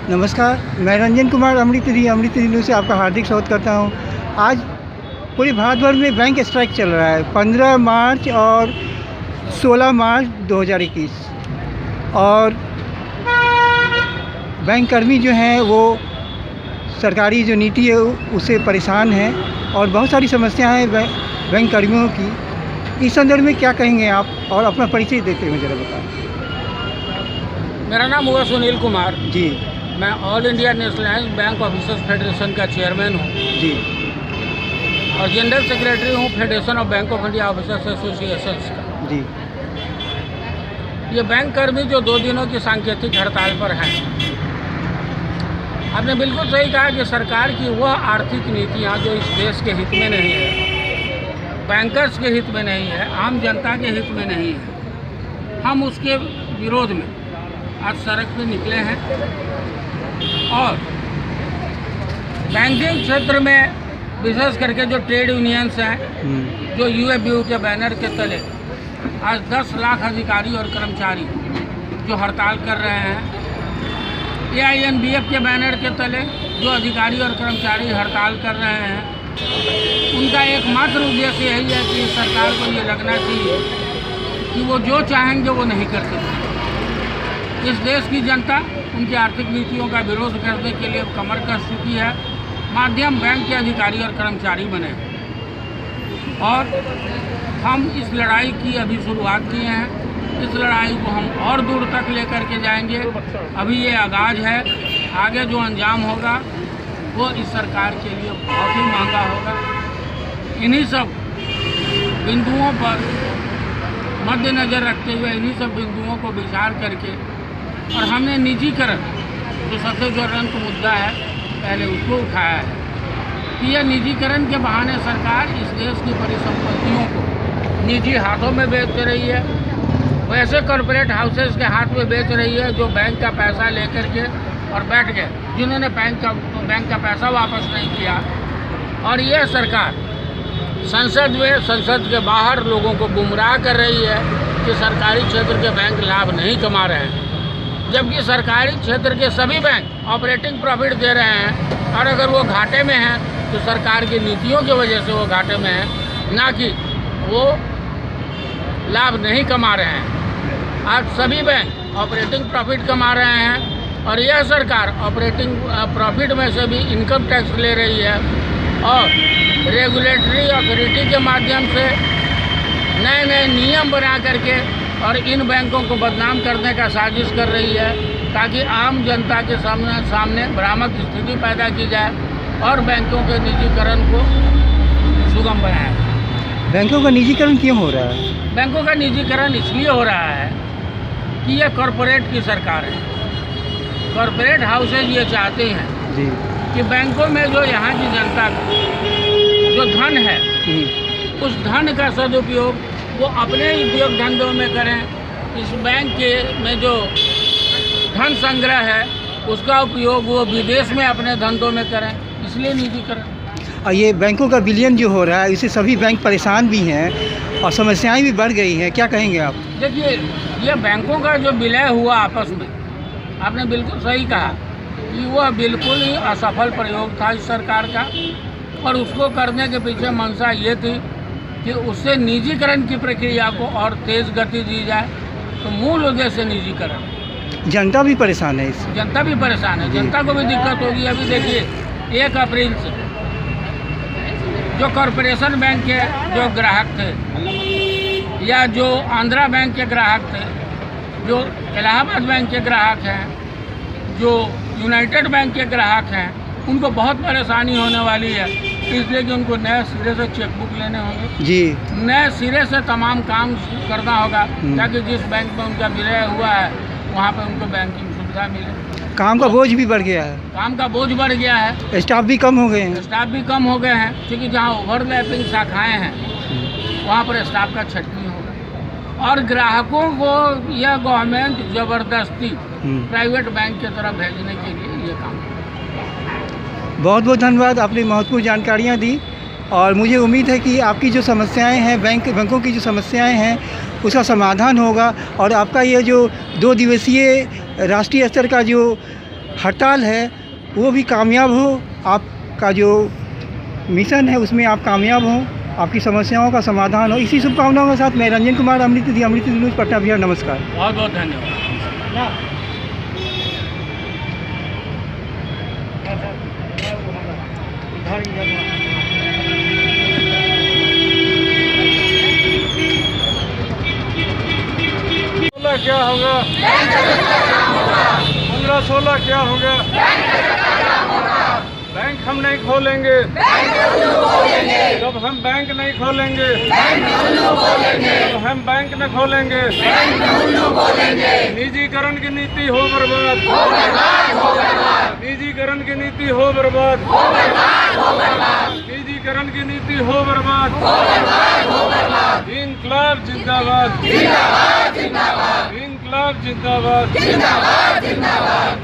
नमस्कार, मैं रंजन कुमार अमृत न्यूज़ से आपका हार्दिक स्वागत करता हूं। आज पूरे भारत भर में बैंक स्ट्राइक चल रहा है 15 मार्च और 16 मार्च 2021 और बैंक कर्मी जो हैं वो सरकारी जो नीति है उससे परेशान हैं और बहुत सारी समस्याएं हैं बैंक कर्मियों की। इस संदर्भ में क्या कहेंगे आप और अपना परिचय देते हुए ज़रा बताएं। मेरा नाम हुआ सुनील कुमार जी। मैं all India nationalise bank officers federation का चेयरमैन हूँ जी। और जनरल सेक्रेटरी हूँ federation of bank of India officers association का। जी। ये बैंक कर्मी जो 2 दिनों की सांकेतिक हड़ताल पर हैं, आपने बिल्कुल सही कहा कि सरकार की वह आर्थिक नीतियाँ जो इस देश के हित में नहीं है, बैंकर्स के हित में नहीं है, आम जनता के हित में नहीं है, हम उसके विरोध में आज सड़क पे निकले हैं। और बैंकिंग क्षेत्र में विशेष करके जो ट्रेड यूनियंस हैं, जो यूएफबीयू के बैनर के तले आज 10 लाख अधिकारी और कर्मचारी जो हड़ताल कर रहे हैं, एआईएनबीएफ के बैनर के तले जो अधिकारी और कर्मचारी हड़ताल कर रहे हैं, उनका एकमात्र उद्देश्य यही है कि सरकार को ये लगना चाहिए कि वो जो चाहेंगे वो नहीं कर सकते। इस देश की जनता उनकी आर्थिक नीतियों का विरोध करने के लिए कमर कस चुकी है। माध्यम बैंक के अधिकारी और कर्मचारी बने और हम इस लड़ाई की अभी शुरुआत किए हैं। इस लड़ाई को हम और दूर तक लेकर के जाएंगे। अभी ये आगाज़ है, आगे जो अंजाम होगा वो इस सरकार के लिए बहुत ही महंगा होगा। इन्हीं सब बिंदुओं पर मद्देनज़र रखते हुए, इन्हीं सब बिंदुओं को विचार करके और हमने निजीकरण जो सबसे ज्वलंत मुद्दा है पहले उसको उठाया है कि यह निजीकरण के बहाने सरकार इस देश की परिसंपत्तियों को निजी हाथों में बेच रही है, वैसे कॉरपोरेट हाउसेस के हाथ में बेच रही है जो बैंक का पैसा लेकर के और बैठ गए, जिन्होंने बैंक का पैसा वापस नहीं किया। और यह सरकार संसद के बाहर लोगों को गुमराह कर रही है कि सरकारी क्षेत्र के बैंक लाभ नहीं कमा रहे हैं, जबकि सरकारी क्षेत्र के सभी बैंक ऑपरेटिंग प्रॉफिट दे रहे हैं। और अगर वो घाटे में हैं तो सरकार की नीतियों की वजह से वो घाटे में हैं, ना कि वो लाभ नहीं कमा रहे हैं। आज सभी बैंक ऑपरेटिंग प्रॉफिट कमा रहे हैं और यह सरकार ऑपरेटिंग प्रॉफिट में से भी इनकम टैक्स ले रही है और रेगुलेटरी अथॉरिटी के माध्यम से नए नए नियम बना करके और इन बैंकों को बदनाम करने का साजिश कर रही है, ताकि आम जनता के सामने भ्रामक स्थिति पैदा की जाए और बैंकों के निजीकरण को सुगम बनाया जाए। बैंकों का निजीकरण क्यों हो रहा है? बैंकों का निजीकरण इसलिए हो रहा है कि यह कॉरपोरेट की सरकार है। कॉरपोरेट हाउसेज ये चाहते हैं जी कि बैंकों में जो यहाँ की जनता का जो धन है, उस धन का सदुपयोग वो अपने उद्योग धंधों में करें। इस बैंक के में जो धन संग्रह है उसका उपयोग वो विदेश में अपने धंधों में करें, इसलिए निजीकरण। और ये बैंकों का विलयन जो हो रहा है इससे सभी बैंक परेशान भी हैं और समस्याएं भी बढ़ गई हैं, क्या कहेंगे आप? देखिए, ये बैंकों का जो विलय हुआ आपस में, आपने बिल्कुल सही कहा कि वह बिल्कुल ही असफल प्रयोग था इस सरकार का और उसको करने के पीछे मंशा ये थी कि उससे निजीकरण की प्रक्रिया को और तेज़ गति दी जाए। तो मूल उद्देश्य निजीकरण। जनता भी परेशान है इससे। जनता भी परेशान है, जनता को भी दिक्कत होगी। अभी देखिए 1 अप्रैल से जो कॉरपोरेशन बैंक के जो ग्राहक थे या जो आंध्रा बैंक के ग्राहक थे, जो इलाहाबाद बैंक के ग्राहक हैं, जो यूनाइटेड बैंक के ग्राहक हैं, उनको बहुत परेशानी होने वाली है, इसलिए कि उनको नए सिरे से चेकबुक लेने होंगे जी, नए सिरे से तमाम काम करना होगा ताकि जिस बैंक में उनका विलय हुआ है वहाँ पर उनको बैंकिंग सुविधा मिले। काम का बोझ भी बढ़ गया है। काम का बोझ बढ़ गया है, स्टाफ भी कम हो गए हैं। स्टाफ भी कम हो गए हैं क्योंकि जहाँ ओवरलैपिंग शाखाएँ हैं वहाँ पर स्टाफ का छटनी होगा और ग्राहकों को यह गवर्नमेंट ज़बरदस्ती प्राइवेट बैंक की तरफ भेजने के लिए ये काम। बहुत बहुत धन्यवाद, आपने महत्वपूर्ण जानकारियाँ दी और मुझे उम्मीद है कि आपकी जो समस्याएं हैं बैंकों की जो समस्याएं हैं उसका समाधान होगा और आपका ये जो 2 दिवसीय राष्ट्रीय स्तर का जो हड़ताल है वो भी कामयाब हो, आपका जो मिशन है उसमें आप कामयाब हों, आपकी समस्याओं का समाधान हो। इसी शुभकामनाओं के साथ मैं रंजन कुमार, अमृत न्यूज़ पटना बिहार। नमस्कार। बहुत बहुत धन्यवाद। क्या होगा 15-16 क्या होगा? बैंक हम नहीं खोलेंगे जब हम बैंक नहीं खोलेंगे तो हम बैंक न खोलेंगे। निजीकरण की नीति हो बर्बाद, निजीकरण की नीति हो बर्बाद, निजीकरण की नीति हो बर्बाद। इनकलाब जिंदाबाद, इनकलाब जिंदाबाद, इनकलाब जिंदाबाद, इनकलाब जिंदाबाद।